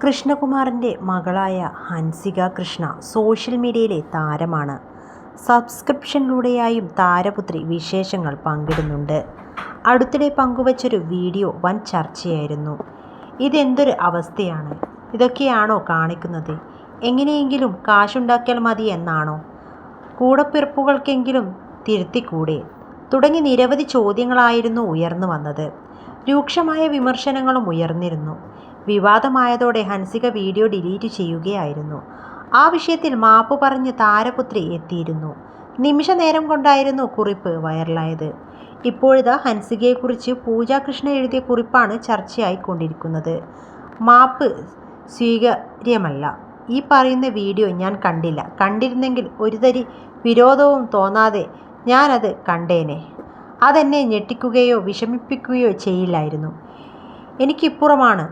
കൃഷ്ണകുമാറിൻ്റെ മകളായ ഹൻസിക കൃഷ്ണ സോഷ്യൽ മീഡിയയിലെ താരമാണ്. സബ്സ്ക്രിപ്ഷനിലൂടെയായും താരപുത്രി വിശേഷങ്ങൾ പങ്കിടുന്നുണ്ട്. അടുത്തിടെ പങ്കുവച്ചൊരു വീഡിയോ വൻ ചർച്ചയായിരുന്നു. ഇതെന്തൊരു അവസ്ഥയാണ്, ഇതൊക്കെയാണോ കാണിക്കുന്നത്? എങ്ങനെയെങ്കിലും കാശുണ്ടാക്കിയാൽ മതി എന്നാണോ? കൂടപ്പിറപ്പുകൾക്കെങ്കിലും തിരുത്തിക്കൂടെ? തുടങ്ങി നിരവധി ചോദ്യങ്ങളായിരുന്നു ഉയർന്നു വന്നത്. രൂക്ഷമായ വിമർശനങ്ങളും ഉയർന്നിരുന്നു. വിവാദമായതോടെ ഹൻസിക വീഡിയോ ഡിലീറ്റ് ചെയ്യുകയായിരുന്നു. ആ വിഷയത്തിൽ മാപ്പ് പറഞ്ഞ് താരപുത്രി എത്തിയിരുന്നു. നിമിഷ നേരം കൊണ്ടായിരുന്നു കുറിപ്പ് വൈറലായത്. ഇപ്പോഴിതാ ഹൻസികയെക്കുറിച്ച് പൂജ കൃഷ്ണ എഴുതിയ കുറിപ്പാണ് ചർച്ചയായിക്കൊണ്ടിരിക്കുന്നത്. മാപ്പ് സ്വീകാര്യമല്ല. ഈ പറയുന്ന വീഡിയോ ഞാൻ കണ്ടില്ല. കണ്ടിരുന്നെങ്കിൽ ഒരു തരി വിരോധവും തോന്നാതെ ഞാനത് കണ്ടേനെ. അതെന്നെ ഞെട്ടിക്കുകയോ വിഷമിപ്പിക്കുകയോ ചെയ്യില്ലായിരുന്നു. എനിക്കിപ്പുറമാണ്.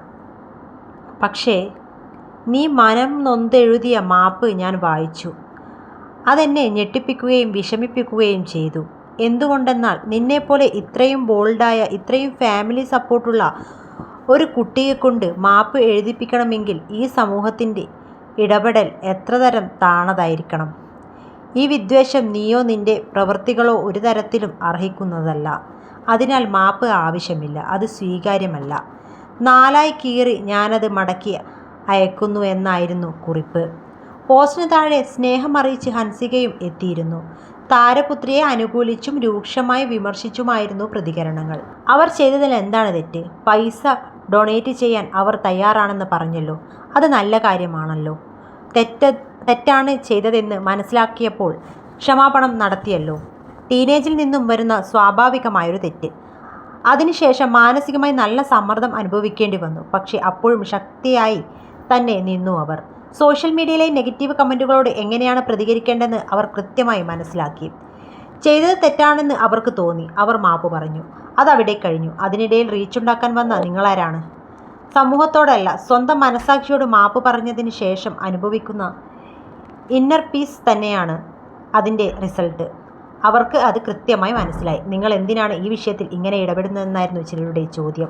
പക്ഷേ നീ മനം നൊന്തെഴുതിയ മാപ്പ് ഞാൻ വായിച്ചു. അതെന്നെ ഞെട്ടിപ്പിക്കുകയും വിഷമിപ്പിക്കുകയും ചെയ്തു. എന്തുകൊണ്ടെന്നാൽ നിന്നെപ്പോലെ ഇത്രയും ബോൾഡായ, ഇത്രയും ഫാമിലി സപ്പോർട്ടുള്ള ഒരു കുട്ടിയെക്കൊണ്ട് മാപ്പ് എഴുതിപ്പിക്കണമെങ്കിൽ ഈ സമൂഹത്തിൻ്റെ ഇടപെടൽ എത്രതരം താണതായിരിക്കണം. ഈ വിദ്വേഷം നീയോ നിൻ്റെ പ്രവൃത്തികളോ ഒരു തരത്തിലും അർഹിക്കുന്നതല്ല. അതിനാൽ മാപ്പ് ആവശ്യമില്ല. അത് സ്വീകാര്യമല്ല. നാലായി കീറി ഞാനത് മടക്കി അയക്കുന്നു എന്നായിരുന്നു കുറിപ്പ്. പോസ്റ്റിന് താഴെ സ്നേഹമറിയിച്ച് ഹൻസികയും എത്തിയിരുന്നു. താരപുത്രിയെ അനുകൂലിച്ചും രൂക്ഷമായി വിമർശിച്ചുമായിരുന്നു പ്രതികരണങ്ങൾ. അവർ ചെയ്തതിൽ എന്താണ് തെറ്റ്? പൈസ ഡൊണേറ്റ് ചെയ്യാൻ അവർ തയ്യാറാണെന്ന് പറഞ്ഞല്ലോ. അത് നല്ല കാര്യമാണല്ലോ. തെറ്റാണ് ചെയ്തതെന്ന് മനസ്സിലാക്കിയപ്പോൾ ക്ഷമാപണം നടത്തിയല്ലോ. ടീനേജിൽ നിന്നും വരുന്ന സ്വാഭാവികമായൊരു തെറ്റ്. അതിനുശേഷം മാനസികമായി നല്ല സമ്മർദ്ദം അനുഭവിക്കേണ്ടി വന്നു. പക്ഷേ അപ്പോഴും ശക്തിയായി തന്നെ നിന്നു അവർ. സോഷ്യൽ മീഡിയയിലെ നെഗറ്റീവ് കമൻറ്റുകളോട് എങ്ങനെയാണ് പ്രതികരിക്കേണ്ടതെന്ന് അവർ കൃത്യമായി മനസ്സിലാക്കി. ചെയ്തത് തെറ്റാണെന്ന് അവർക്ക് തോന്നി. അവർ മാപ്പ് പറഞ്ഞു. അതവിടെ കഴിഞ്ഞു. അതിനിടയിൽ റീച്ചുണ്ടാക്കാൻ വന്ന നിങ്ങളാരാണ്? സമൂഹത്തോടല്ല, സ്വന്തം മനസാക്ഷിയോട് മാപ്പ് പറഞ്ഞതിന് ശേഷം അനുഭവിക്കുന്ന ഇന്നർ പീസ് തന്നെയാണ് അതിൻ്റെ റിസൾട്ട്. അവർക്ക് അത് കൃത്യമായി മനസ്സിലായി. നിങ്ങൾ എന്തിനാണ് ഈ വിഷയത്തിൽ ഇങ്ങനെ ഇടപെടുന്നതെന്നായിരുന്നു ചിലരുടെ ചോദ്യം.